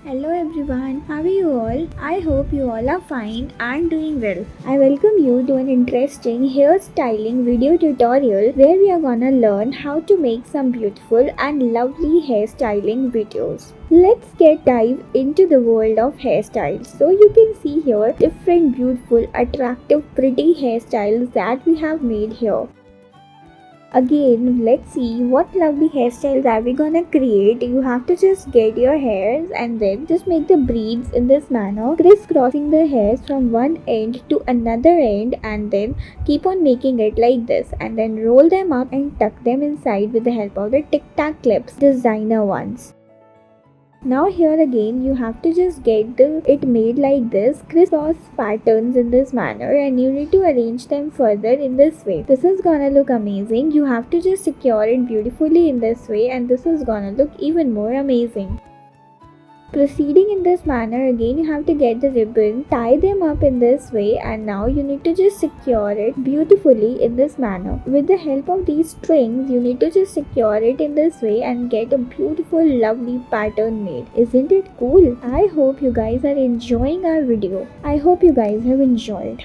Hello everyone, how are you all? I hope you all are fine and doing well. I welcome you to an interesting hairstyling video tutorial where we are gonna learn how to make some beautiful and lovely hairstyling videos. Let's dive into the world of hairstyles. So you can see here different beautiful, attractive, pretty hairstyles that we have made here. Again, let's see what lovely hairstyles are we gonna create. You have to just get your hairs and then just make the braids in this manner, crisscrossing the hairs from one end to another end, and then keep on making it like this, and then roll them up and tuck them inside with the help of the tic tac clips, designer ones. Now here again you have to just get it made like this, crisscross patterns in this manner, and you need to arrange them further in this way. This is gonna look amazing. You have to just secure it beautifully in this way, and this is gonna look even more amazing. Proceeding in this manner, again you have to get the ribbon, tie them up in this way, and now you need to just secure it beautifully in this manner. With the help of these strings, you need to just secure it in this way and get a beautiful lovely pattern made. Isn't it cool? I hope you guys are enjoying our video. I hope you guys have enjoyed.